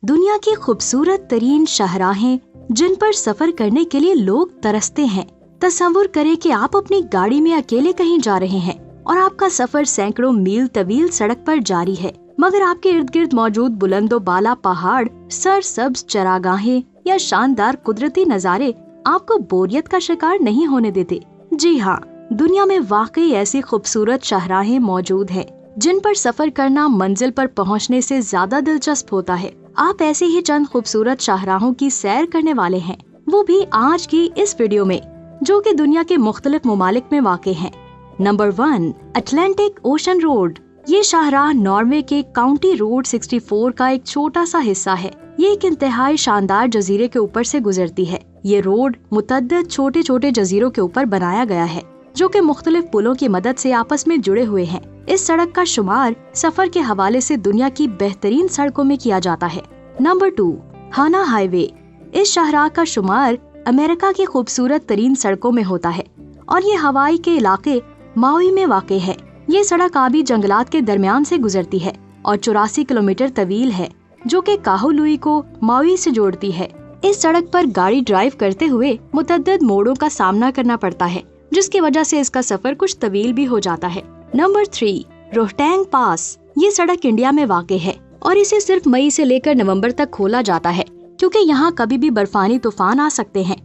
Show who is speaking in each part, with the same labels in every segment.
Speaker 1: दुनिया की खूबसूरत तरीन शाहराहें जिन पर सफर करने के लिए लोग तरसते हैं। तस्वुर करें कि आप अपनी गाड़ी में अकेले कहीं जा रहे हैं और आपका सफर सैकड़ों मील तवील सड़क पर जारी है, मगर आपके इर्द गिर्द मौजूद बुलंदो बाला पहाड़, सरसब्ज चरागाहें या शानदार कुदरती नज़ारे आपको बोरियत का शिकार नहीं होने देते। जी हाँ, दुनिया में वाकई ऐसी खूबसूरत शाहराहें मौजूद हैं जिन पर सफर करना मंजिल पर पहुंचने से ज्यादा दिलचस्प होता है। आप ऐसे ही चंद खूबसूरत शाहराहों की सैर करने वाले हैं, वो भी आज की इस वीडियो में, जो कि दुनिया के मुख्तलिफ ममालिक में वाक़ हैं। Number 1, Atlantic ocean road. ये शाहराह नॉर्वे के काउंटी रोड 64 का एक छोटा सा हिस्सा है। ये एक इंतहाई शानदार जजीरे के ऊपर से गुजरती है। ये रोड मुतअद्दिद छोटे छोटे जजीरों के ऊपर बनाया गया है, जो कि मुख्तलिफ पुलों की मदद से आपस में जुड़े हुए हैं। इस सड़क का शुमार सफर के हवाले से दुनिया की बेहतरीन सड़कों में किया जाता है। नंबर 2, हाना हाईवे। इस शाहराह का शुमार अमेरिका की खूबसूरत तरीन सड़कों में होता है और ये हवाई के इलाके माउई में वाक़ है। ये सड़क आबी जंगलात के दरमियान से गुजरती है और 84 किलोमीटर तवील है, जो कि काहुलुई को माउई से जोड़ती है। इस सड़क पर गाड़ी ड्राइव करते हुए मुतअद्दिद मोड़ों का सामना करना पड़ता है, जिसकी वजह से इसका सफर कुछ तवील भी हो जाता है। नंबर 3, रोहतांग पास। ये सड़क इंडिया में वाक़ है और इसे सिर्फ मई से लेकर नवंबर तक खोला जाता है, क्योंकि यहाँ कभी भी बर्फानी तूफान आ सकते हैं।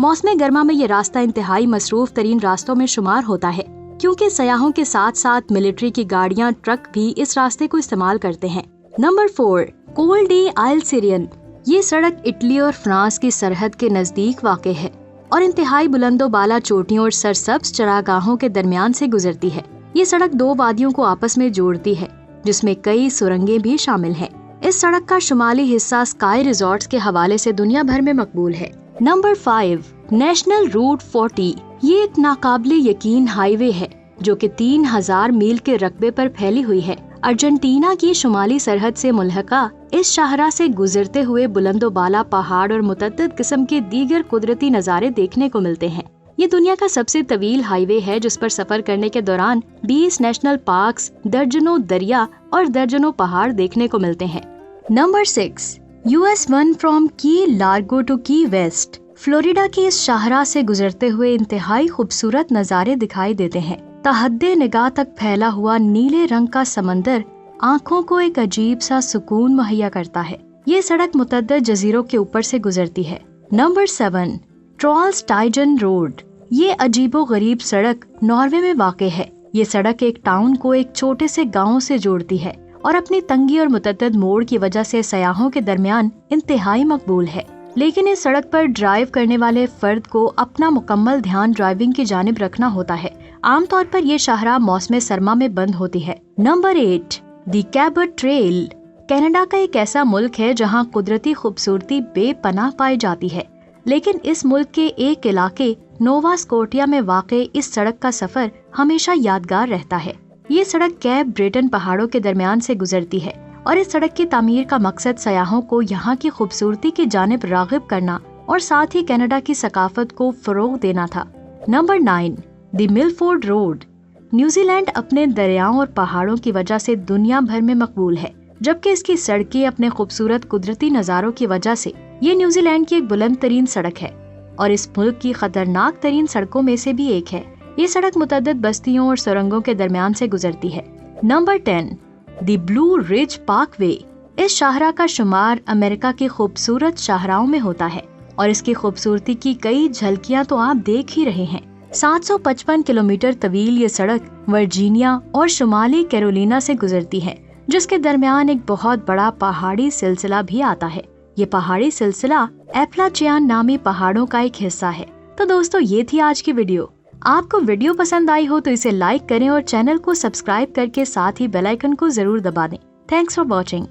Speaker 1: मौसम गर्मा में ये रास्ता इंतहाई मसरूफ तरीन रास्तों में शुमार होता है, क्योंकि सयाहों के साथ साथ मिलिट्री की गाड़ियाँ, ट्रक भी इस रास्ते को इस्तेमाल करते हैं। नंबर 4, कोल डी आइल सिरियन। ये सड़क इटली और फ्रांस की सरहद के नजदीक वाक़ है और इंतहाई बुलंदो बाला चोटियों और सरसब्ज चरागाहों के दरमियान से गुजरती है। ये सड़क 2 वादियों को आपस में जोड़ती है, जिसमें कई सुरंगें भी शामिल हैं। इस सड़क का शुमाली हिस्सा स्काई रिजॉर्ट्स के हवाले से दुनिया भर में मकबूल है। Number 5, national route 40। ये एक नाकाबिले यकीन हाईवे है जो कि 3000 मील के रकबे पर फैली हुई है। अर्जेंटीना की शुमाली सरहद से मुल्हका इस शाहराह से गुजरते हुए बुलंदो बाला पहाड़ और मुतअद्दिद किस्म के दीगर कुदरती नज़ारे देखने को मिलते हैं। ये दुनिया का सबसे तवील हाईवे है, जिस पर सफर करने के दौरान 20 नेशनल पार्क्स, दर्जनों दरिया और दर्जनों पहाड़ देखने को मिलते हैं। नंबर 6, US 1 फ्रॉम की लार्गो टू की वेस्ट। फ्लोरिडा की इस शाहराह से गुजरते हुए इंतहाई खूबसूरत नज़ारे दिखाई देते हैं। तहद्दे निगाह तक फैला हुआ नीले रंग का समंदर आँखों को एक अजीब सा सुकून मुहैया करता है। ये सड़क मुतअद्दिद जजीरों के ऊपर से गुजरती है। नंबर 7, ट्रॉल्सटाइजन रोड। ये अजीबो गरीब सड़क नॉर्वे में वाक़ है। ये सड़क एक टाउन को एक छोटे से गांव से जोड़ती है और अपनी तंगी और मुतअद्दिद मोड़ की वजह से सयाहों के दरमियान इंतहाई मकबूल है। लेकिन इस सड़क पर ड्राइव करने वाले फर्द को अपना मुकम्मल ध्यान ड्राइविंग की जानिब रखना होता है। आमतौर पर ये शाहराह मौसम सरमा में बंद होती है। नंबर 8, दी कैबर्ट ट्रेल। कनाडा का एक ऐसा मुल्क है जहाँ कुदरती खूबसूरती बेपनाह पाई जाती है, लेकिन इस मुल्क के एक इलाके नोवा स्कोटिया में वाक़े इस सड़क का सफर हमेशा यादगार रहता है। ये सड़क कैप ब्रेटन पहाड़ों के दरमियान से गुजरती है और इस सड़क की तामीर का मकसद सयाहों को यहाँ की खूबसूरती की जानिब राग़िब करना और साथ ही कनाडा की सकाफत को फ़रोग़ देना था। Number 9, the Milford road. New Zealand अपने दरियाओं और पहाड़ों की वजह से दुनिया भर में मकबूल है, जबकि इसकी सड़कें अपने खूबसूरत कुदरती नज़ारों की वजह से ये न्यूजीलैंड की एक बुलंद तरीन सड़क है और इस मुल्क की खतरनाक तरीन सड़कों में से भी एक है। ये सड़क मुतअद्दिद बस्तियों और सुरंगों के दरमियान से गुजरती है। Number 10, the blue ridge Parkway. इस शाहराह का शुमार अमेरिका की खूबसूरत शाहराहों में होता है और इसकी खूबसूरती की कई झलकियां तो आप देख ही रहे हैं। 755 किलोमीटर तवील ये सड़क वर्जीनिया और शुमाली कैरोलिना से गुजरती है, जिसके दरमियान एक बहुत बड़ा पहाड़ी सिलसिला भी आता है। ये पहाड़ी सिलसिला एपलाचियान नामी पहाड़ों का एक हिस्सा है। तो दोस्तों, ये थी आज की वीडियो। आपको वीडियो पसंद आई हो तो इसे लाइक करें और चैनल को सब्सक्राइब करके साथ ही बेल आइकन को जरूर दबा दें। Thanks for watching.